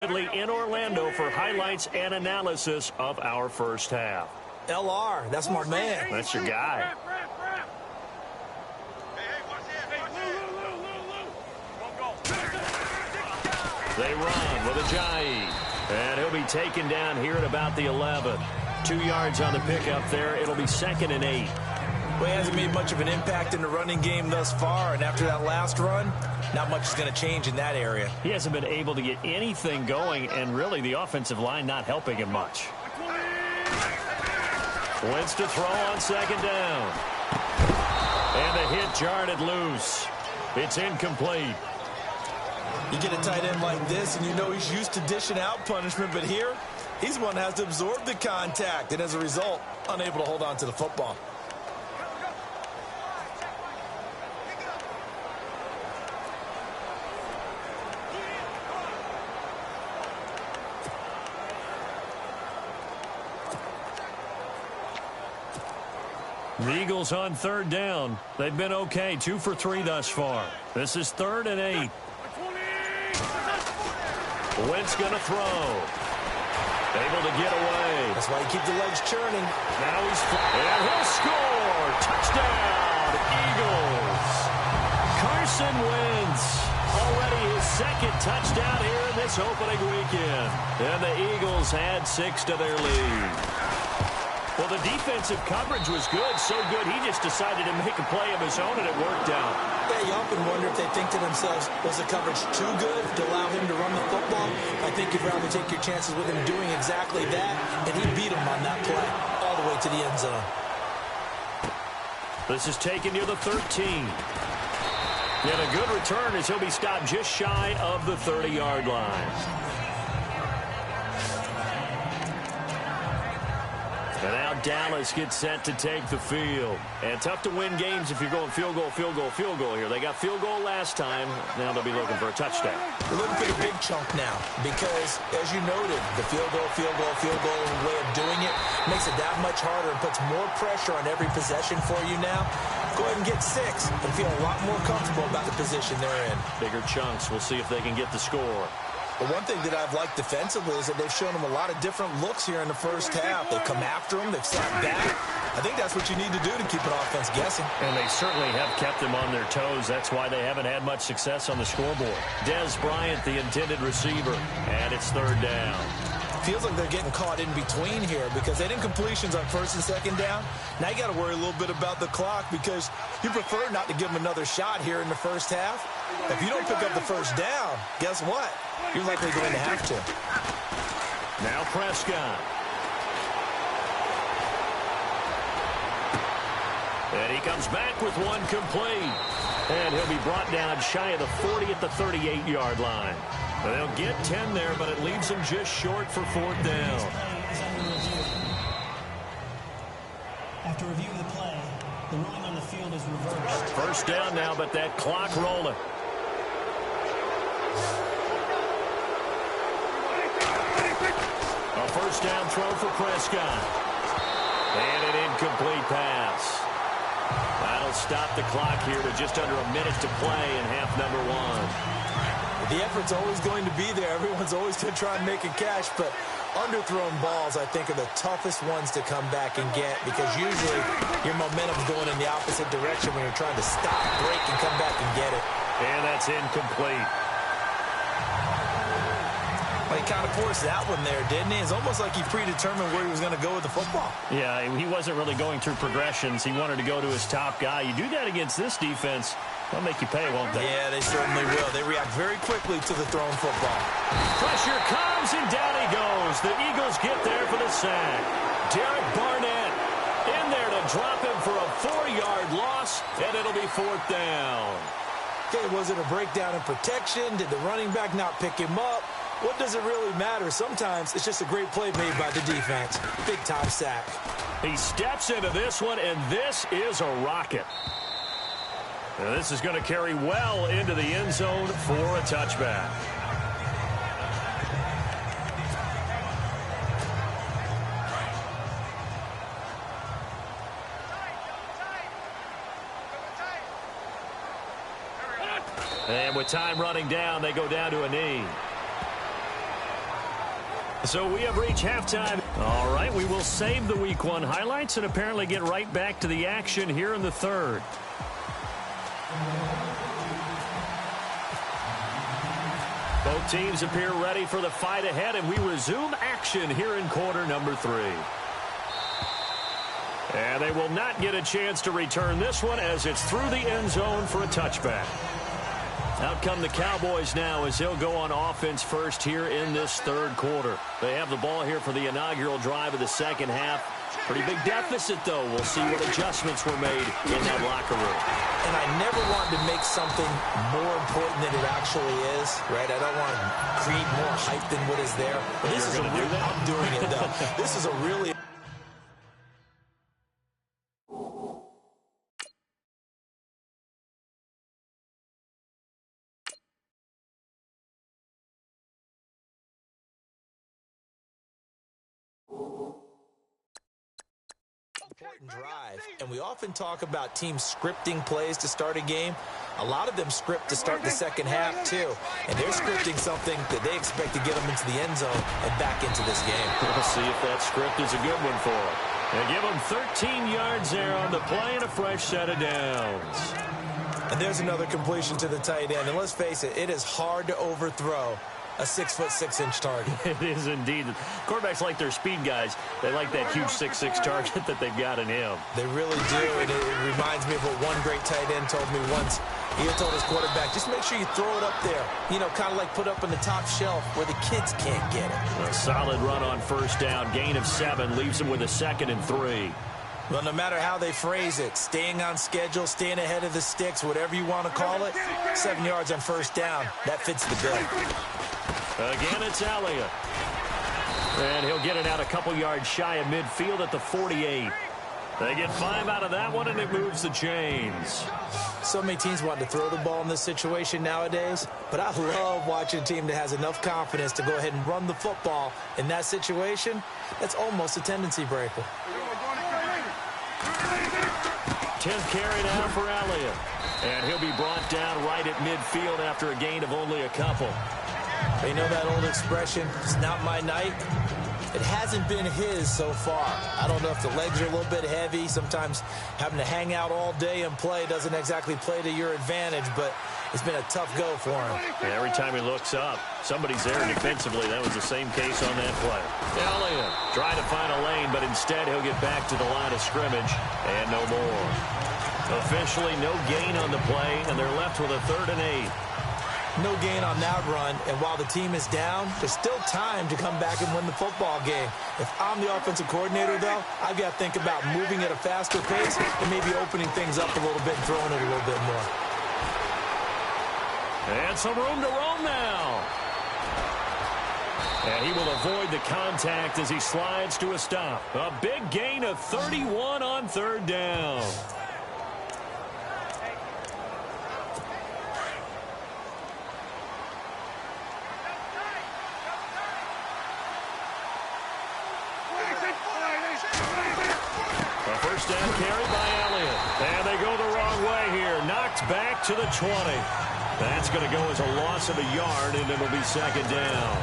In Orlando for highlights and analysis of our first half. LR, that's my man. That's your guy. They run with Ajayi. And he'll be taken down here at about the 11. 2 yards on the pickup there. It'll be 2nd and 8. Well, he hasn't made much of an impact in the running game thus far, and after that last run, not much is going to change in that area. He hasn't been able to get anything going, and really the offensive line not helping him much. Wentz to throw on 2nd down. And the hit jarred it loose. It's incomplete. You get a tight end like this, and you know he's used to dishing out punishment, but here, he's one that has to absorb the contact, and as a result, unable to hold on to the football. The Eagles on 3rd down. They've been okay, 2 for 3 thus far. This is 3rd and 8. Wentz going to throw. Able to get away. That's why you keep the legs churning. Now and he'll score. Touchdown, Eagles. Carson Wentz. Already his 2nd touchdown here in this opening weekend. And the Eagles add 6 to their lead. Well, the defensive coverage was good, so good he just decided to make a play of his own, and it worked out. Yeah, you often wonder if they think to themselves, was the coverage too good to allow him to run the football? I think you'd rather take your chances with him doing exactly that, and he beat him on that play all the way to the end zone. This is taken near the 13. And a good return as he'll be stopped just shy of the 30-yard line. And now Dallas gets set to take the field. And tough to win games if you're going field goal, field goal, field goal here. They got field goal last time. Now they'll be looking for a touchdown. We're looking for the big chunk now because, as you noted, the field goal way of doing it makes it that much harder and puts more pressure on every possession for you now. Go ahead and get 6 and feel a lot more comfortable about the position they're in. Bigger chunks. We'll see if they can get the score. But one thing that I've liked defensively is that they've shown them a lot of different looks here in the first half. They've come after them. They've sat back. I think that's what you need to do to keep an offense guessing. And they certainly have kept them on their toes. That's why they haven't had much success on the scoreboard. Dez Bryant, the intended receiver, and it's 3rd down. Feels like they're getting caught in between here because they didn't completions on 1st and 2nd down. Now you got to worry a little bit about the clock because you prefer not to give them another shot here in the first half. If you don't pick up the 1st down, guess what? You're likely going to have to. Now Prescott. And he comes back with one complete. And he'll be brought down shy of the 40 at the 38-yard line. They'll get 10 there, but it leaves them just short for 4th down. After review of the play, the ruling on the field is reversed. 1st down now, but that clock rolling. A 1st down throw for Prescott. And an incomplete pass. That'll stop the clock here with just under a minute to play in half number 1. The effort's always going to be there. Everyone's always going to try and make a catch, but underthrown balls, I think, are the toughest ones to come back and get because usually your momentum's going in the opposite direction when you're trying to stop, break, and come back and get it. And that's incomplete. Well, he kind of forced that one there, didn't he? It's almost like he predetermined where he was going to go with the football. Yeah, he wasn't really going through progressions. He wanted to go to his top guy. You do that against this defense, they'll make you pay, won't they? Yeah, they certainly will. They react very quickly to the thrown football. Pressure comes, and down he goes. The Eagles get there for the sack. Derek Barnett in there to drop him for a 4-yard loss, and it'll be 4th down. Okay, was it a breakdown in protection? Did the running back not pick him up? What does it really matter? Sometimes it's just a great play made by the defense. Big-time sack. He steps into this one, and this is a rocket. Now, this is going to carry well into the end zone for a touchback. And with time running down, they go down to a knee. So we have reached halftime. All right, we will save the Week 1 highlights and apparently get right back to the action here in the third. Both teams appear ready for the fight ahead, and we resume action here in quarter number 3. And they will not get a chance to return this one as it's through the end zone for a touchback. Out come the Cowboys now as they'll go on offense first here in this third quarter. They have the ball here for the inaugural drive of the second half. Pretty big deficit, though. We'll see what adjustments were made in that locker room. And I never wanted to make something more important than it actually is, right? I don't want to create more hype than what is there. But this is a real, I'm doing it, though. This is a really... important drive, and we often talk about teams scripting plays to start a game. A lot of them script to start the second half too, and they're scripting something that they expect to get them into the end zone and back into this game. We'll see if that script is a good one for them. They give them 13 yards there on the play and a fresh set of downs. And there's another completion to the tight end, and let's face it, it is hard to overthrow a 6'6" target. It is indeed. Quarterbacks like their speed guys. They like that huge 6'6" target that they've got in him. They really do, and it reminds me of what one great tight end told me once. He had told his quarterback, just make sure you throw it up there. You know, kind of like put up on the top shelf where the kids can't get it. A solid run on first down. Gain of 7 leaves him with a 2nd and 3. Well, no matter how they phrase it, staying on schedule, staying ahead of the sticks, whatever you want to call it, 7 yards on first down, that fits the bill. Again, it's Elliott. And he'll get it out a couple yards shy of midfield at the 48. They get 5 out of that one, and it moves the chains. So many teams want to throw the ball in this situation nowadays, but I love watching a team that has enough confidence to go ahead and run the football in that situation. That's almost a tendency breaker. 10th carry now for Elliott. And he'll be brought down right at midfield after a gain of only a couple. You know that old expression, it's not my night? It hasn't been his so far. I don't know if the legs are a little bit heavy. Sometimes having to hang out all day and play doesn't exactly play to your advantage, but it's been a tough go for him. And every time he looks up, somebody's there defensively. That was the same case on that play. Elliott trying to find a lane, but instead he'll get back to the line of scrimmage, and no more. Officially no gain on the play, and they're left with a 3rd and 8. No gain on that run, and while the team is down, there's still time to come back and win the football game. If I'm the offensive coordinator, though, I've got to think about moving at a faster pace and maybe opening things up a little bit and throwing it a little bit more. And some room to roam now. And he will avoid the contact as he slides to a stop. A big gain of 31 on 3rd down. First down carry by Elliott. And they go the wrong way here. Knocked back to the 20. That's going to go as a loss of a yard, and it'll be 2nd down.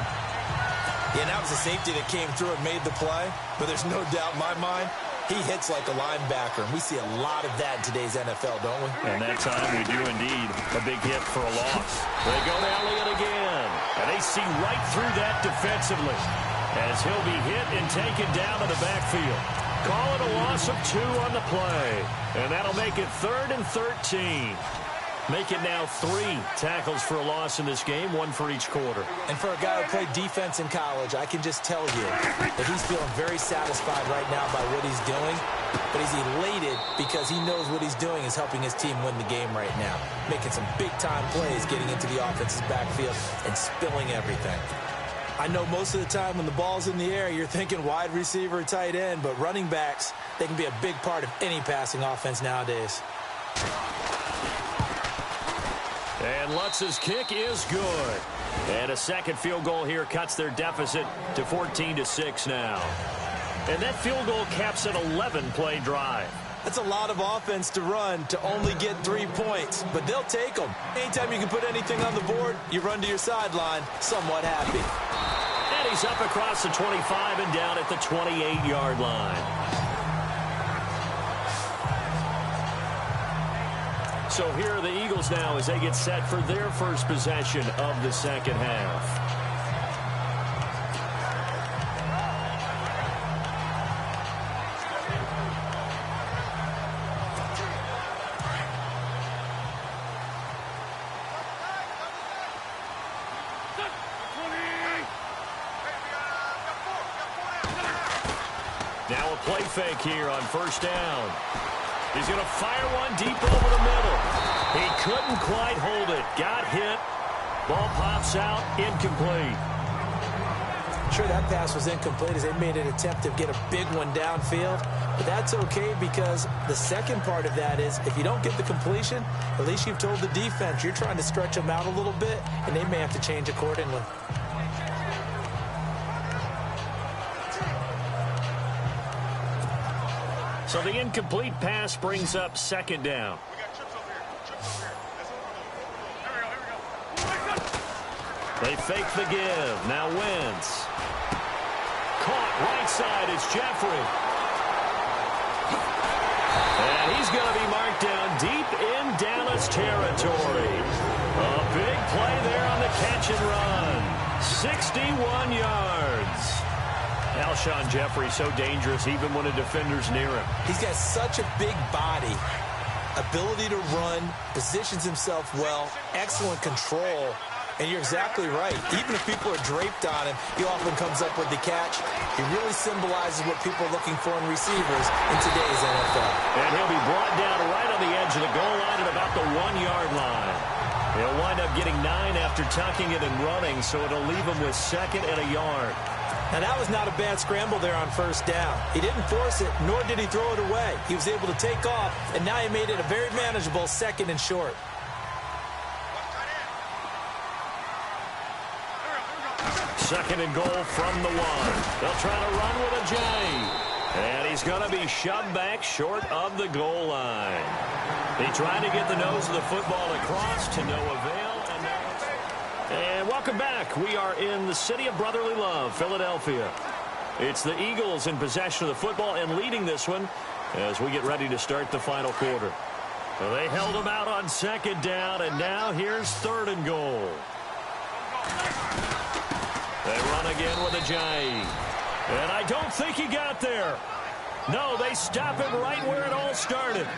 Yeah, that was a safety that came through and made the play. But there's no doubt in my mind, he hits like a linebacker. And we see a lot of that in today's NFL, don't we? And that time we do indeed. A big hit for a loss. They go to Elliott again. And they see right through that defensively as he'll be hit and taken down to the backfield. Call it a loss of 2 on the play. And that'll make it 3rd and 13. Make it now 3 tackles for a loss in this game, 1 for each quarter. And for a guy who played defense in college, I can just tell you that he's feeling very satisfied right now by what he's doing. But he's elated because he knows what he's doing is helping his team win the game right now. Making some big-time plays, getting into the offense's backfield, and spilling everything. I know most of the time when the ball's in the air, you're thinking wide receiver, tight end, but running backs, they can be a big part of any passing offense nowadays. And Lutz's kick is good. And a second field goal here cuts their deficit to 14-6 now. And that field goal caps an 11-play drive. That's a lot of offense to run to only get 3 points, but they'll take them. Anytime you can put anything on the board, you run to your sideline somewhat happy. And he He's up across the 25 and down at the 28-yard line. So here are the Eagles now as they get set for their first possession of the second half. Now a play fake here on first down. He's going to fire one deep over the middle. He couldn't quite hold it. Got hit. Ball pops out. Incomplete. Sure, that pass was incomplete as they made an attempt to get a big one downfield. But that's okay because the second part of that is if you don't get the completion, at least you've told the defense you're trying to stretch them out a little bit, and they may have to change accordingly. So the incomplete pass brings up second down. They fake the give. Now Wentz. Caught right side is Jeffrey. And he's going to be marked down deep in Dallas territory. A big play there on the catch and run. 61 yards. Alshon Jeffrey so dangerous even when a defender's near him. He's got such a big body, ability to run, positions himself well, excellent control, and you're exactly right. Even if people are draped on him, he often comes up with the catch. He really symbolizes what people are looking for in receivers in today's NFL. And he'll be brought down right on the edge of the goal line at about the 1-yard line. He'll wind up getting 9 after tucking it and running, so it'll leave him with second and a yard. Now, that was not a bad scramble there on first down. He didn't force it, nor did he throw it away. He was able to take off, and now he made it a very manageable second and short. Second and goal from the 1. They'll try to run with a J. And he's going to be shoved back short of the goal line. They tried to get the nose of the football across to no avail. And welcome back. We are in the city of brotherly love, Philadelphia. It's the Eagles in possession of the football and leading this one as we get ready to start the final quarter. Well, they held him out on second down, and now here's third and goal. They run again with a J. And I don't think he got there. No, they stop him right where it all started.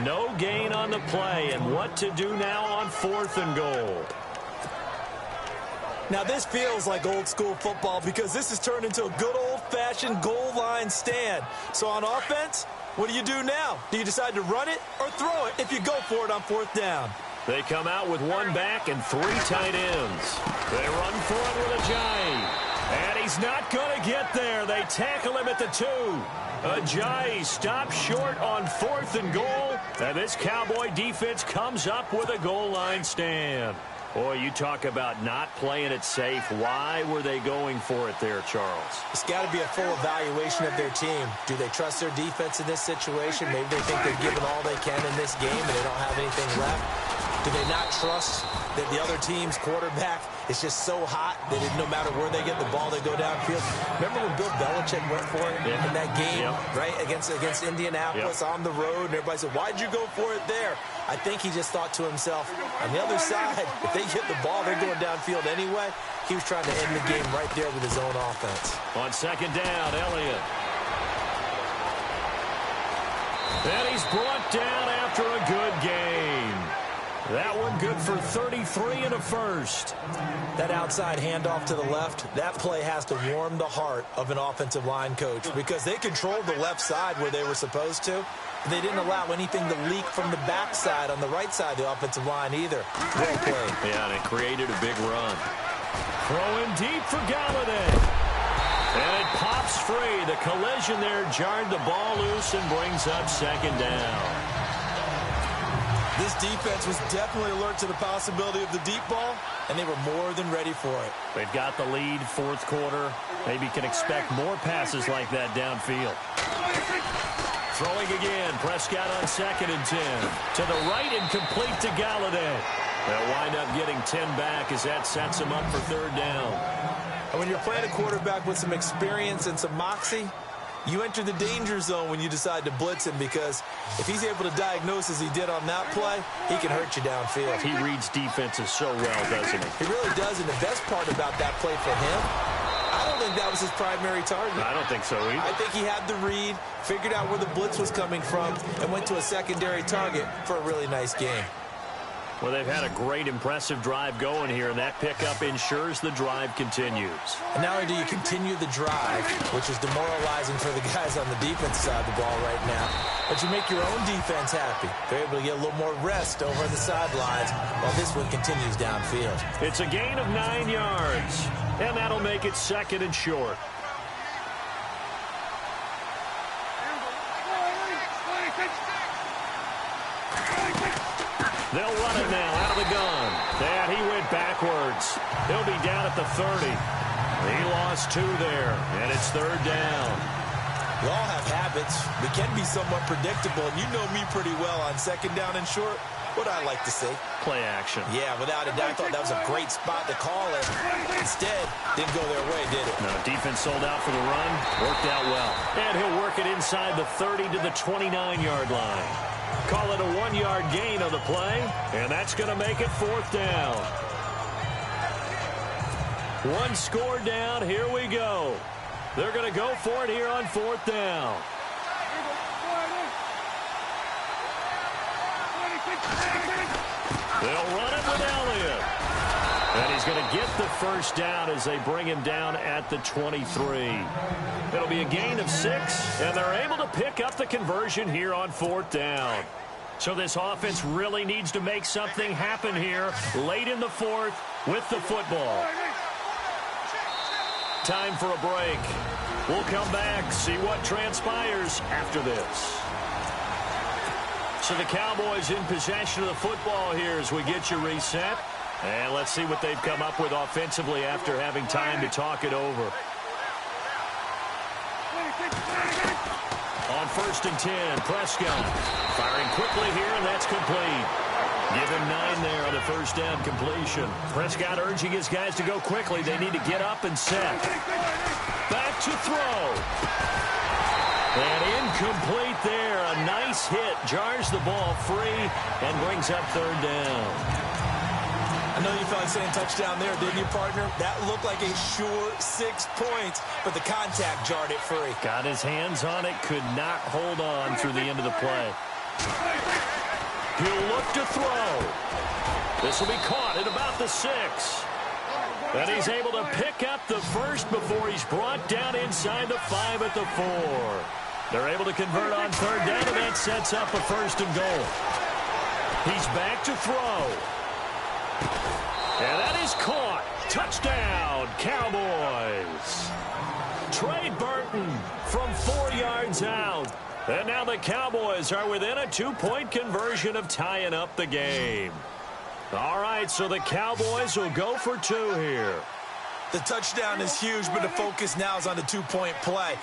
No gain on the play, and what to do now on fourth and goal. Now, this feels like old-school football because this has turned into a good old-fashioned goal line stand. So on offense, what do you do now? Do you decide to run it or throw it if you go for it on fourth down? They come out with one back and 3 tight ends. They run for it with a J. And he's not going to get there. They tackle him at the 2. Ajayi stops short on fourth and goal. And this Cowboy defense comes up with a goal line stand. Boy, you talk about not playing it safe. Why were they going for it there, Charles? It's got to be a full evaluation of their team. Do they trust their defense in this situation? Maybe they think they've given all they can in this game and they don't have anything left. Do they not trust that the other team's quarterback is just so hot that no matter where they get the ball, they go downfield? Remember when Bill Belichick went for it in that game, right, against Indianapolis on the road, and everybody said, why'd you go for it there? I think he just thought to himself, on the other side, if they get the ball, they're going downfield anyway. He was trying to end the game right there with his own offense. On second down, Elliott. And he's brought down after a good game. That one good for 33 and a first. That outside handoff to the left, that play has to warm the heart of an offensive line coach because they controlled the left side where they were supposed to. They didn't allow anything to leak from the backside on the right side of the offensive line either. Well played. Yeah, and it created a big run. Throwing deep for Galladay. And it pops free. The collision there jarred the ball loose and brings up second down. This defense was definitely alert to the possibility of the deep ball, and they were more than ready for it. They've got the lead, fourth quarter. Maybe can expect more passes like that downfield. Throwing again, Prescott on second and 10. To the right and complete to Galladay. They'll wind up getting 10 back as that sets him up for third down. And when you're playing a quarterback with some experience and some moxie, you enter the danger zone when you decide to blitz him, because if he's able to diagnose as he did on that play, he can hurt you downfield. He reads defenses so well, doesn't he? He really does, and the best part about that play for him, I don't think that was his primary target. I don't think so either. I think he had the read, figured out where the blitz was coming from, and went to a secondary target for a really nice game. Well, they've had a great, impressive drive going here, and that pickup ensures the drive continues. And not only do you continue the drive, which is demoralizing for the guys on the defense side of the ball right now, but you make your own defense happy. They're able to get a little more rest over on the sidelines while this one continues downfield. It's a gain of 9 yards, and that'll make it 2nd and short. They'll run it now out of the gun. And he went backwards. He'll be down at the 30. He lost 2 there, and it's 3rd down. We all have habits. We can be somewhat predictable, and you know me pretty well on 2nd down and short. What I like to see. Play action. Yeah, without a doubt, I thought that was a great spot to call it. Instead, didn't go their way, did it? No, defense sold out for the run. Worked out well. And he'll work it inside the 30 to the 29-yard line. Call it a 1-yard gain on the play, and that's going to make it 4th down. 1 score down. Here we go. They're going to go for it here on 4th down. They'll run it with Elliott. And he's going to get the 1st down as they bring him down at the 23. It'll be a gain of 6, and they're able to pick up the conversion here on 4th down. So this offense really needs to make something happen here late in the 4th with the football. Time for a break. We'll come back, see what transpires after this. So the Cowboys in possession of the football here as we get you reset. And let's see what they've come up with offensively after having time to talk it over. On 1st and 10, Prescott firing quickly here, and that's complete. Give him 9 there on the 1st down completion. Prescott urging his guys to go quickly. They need to get up and set. Back to throw. And incomplete there. A nice hit. Jars the ball free and brings up 3rd down. I know you felt like saying touchdown there, didn't you, partner? That looked like a sure 6 points, but the contact jarred it free. Got his hands on it, could not hold on through the end of the play. He'll look to throw. This will be caught at about the 6. And he's able to pick up the 1st before he's brought down inside the 5 at the 4. They're able to convert on 3rd down, and that sets up a 1st and goal. He's back to throw. And that is caught. Touchdown, Cowboys. Trey Burton from 4 yards out. And now the Cowboys are within a 2-point conversion of tying up the game. All right, so the Cowboys will go for 2 here. The touchdown is huge, but the focus now is on the 2-point play.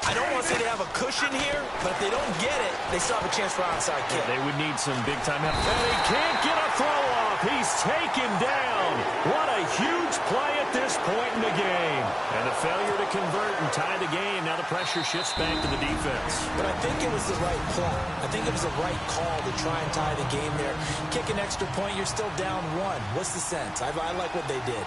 I don't want to say they have a cushion here, but if they don't get it, they still have a chance for onside kick. They would need some big-time help. And he can't get a throw off. He's taken down. What a huge play at this point in the game. And the failure to convert and tie the game. Now the pressure shifts back to the defense. But I think it was the right play. I think it was the right call to try and tie the game there. Kick an extra point, you're still down 1. What's the sense? I like what they did.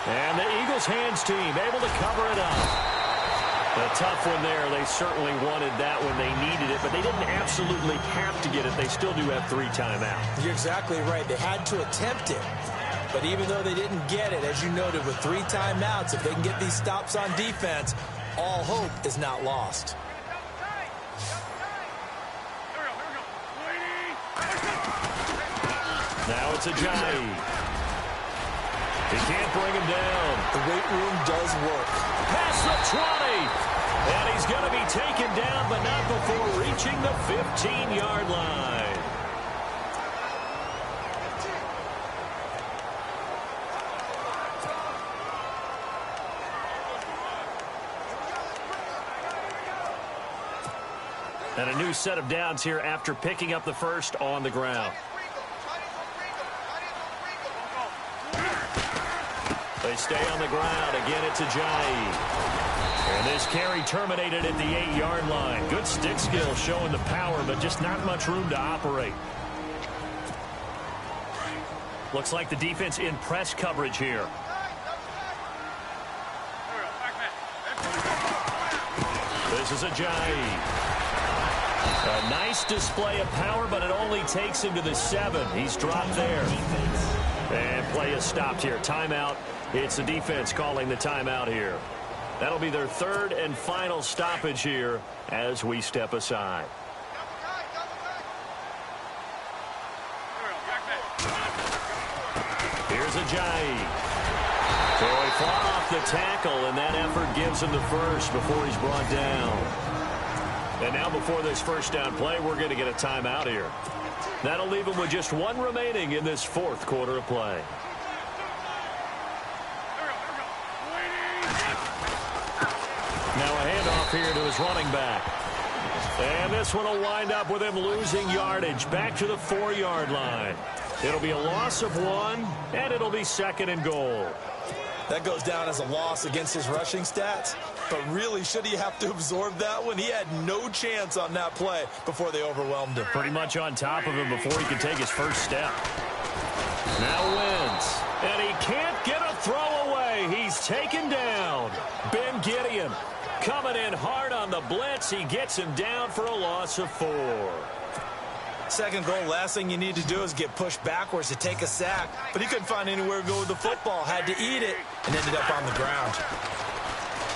And the Eagles hands team able to cover it up. A tough one there. They certainly wanted that when they needed it, but they didn't absolutely have to get it. They still do have 3 timeouts. You're exactly right. They had to attempt it. But even though they didn't get it, as you noted, with 3 timeouts, if they can get these stops on defense, all hope is not lost. Now it's Ajayi. He can't bring him down. The weight room does work. Past the 20. And he's going to be taken down, but not before reaching the 15-yard line. And a new set of downs here after picking up the first on the ground. They stay on the ground. Again, it's Ajayi. And this carry terminated at the 8-yard line. Good stick skill showing the power, but just not much room to operate. Looks like the defense in press coverage here. This is Ajayi. A nice display of power, but it only takes him to the 7. He's dropped there. And play is stopped here. Timeout. It's the defense calling the timeout here. That'll be their third and final stoppage here as we step aside. Here's Ajayi. Troy fought off the tackle, and that effort gives him the first before he's brought down. And now before this first down play, we're going to get a timeout here. That'll leave him with just one remaining in this fourth quarter of play. Now a handoff here to his running back. And this one will wind up with him losing yardage back to the 4-yard line. It'll be a loss of 1, and it'll be 2nd and goal. That goes down as a loss against his rushing stats. But really, should he have to absorb that one? He had no chance on that play before they overwhelmed him. Pretty much on top of him before he could take his first step. Now wins. And he can't get a throw away. He's taken down. Ben Gideon coming in hard on the blitz. He gets him down for a loss of 4. Second goal, last thing you need to do is get pushed backwards to take a sack. But he couldn't find anywhere to go with the football. Had to eat it and ended up on the ground.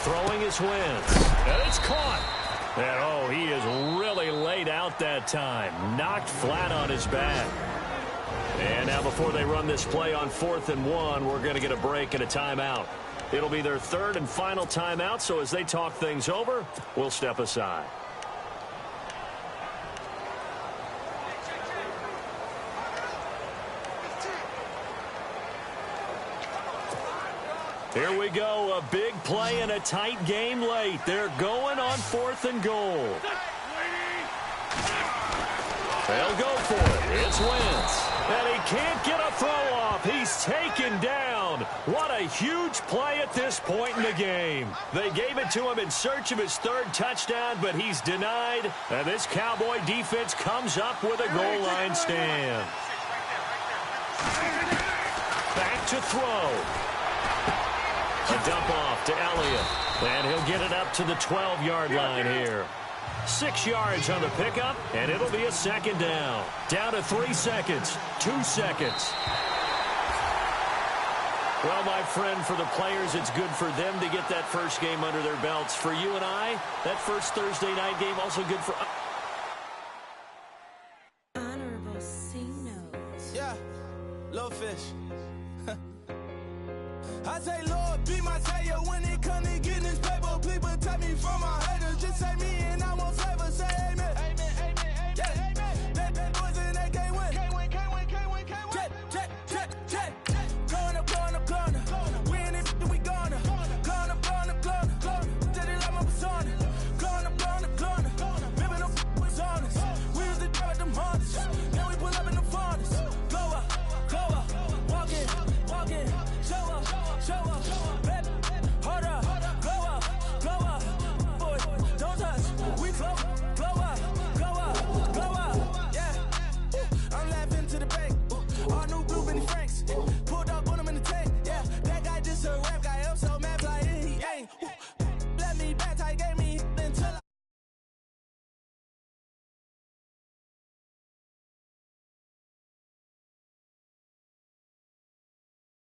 Throwing his Wentz. And it's caught. And, oh, he is really laid out that time. Knocked flat on his back. And now before they run this play on 4th and 1, we're going to get a break and a timeout. It'll be their third and final timeout, so as they talk things over, we'll step aside. Here we go, a big play in a tight game late. They're going on 4th and goal. They'll go for it. It's Wentz. And he can't get a throw off. He's taken down. What a huge play at this point in the game. They gave it to him in search of his 3rd touchdown, but he's denied. And this Cowboy defense comes up with a goal line stand. Back to throw. A dump off to Elliott. And he'll get it up to the 12-yard line here. 6 yards on the pickup, and it'll be a 2nd down. Down to 3 seconds. 2 seconds. Well, my friend, for the players, it's good for them to get that first game under their belts. For you and I, that first Thursday night game also good for... Honorable C notes. Yeah, little fish. I say, Lord, be my savior.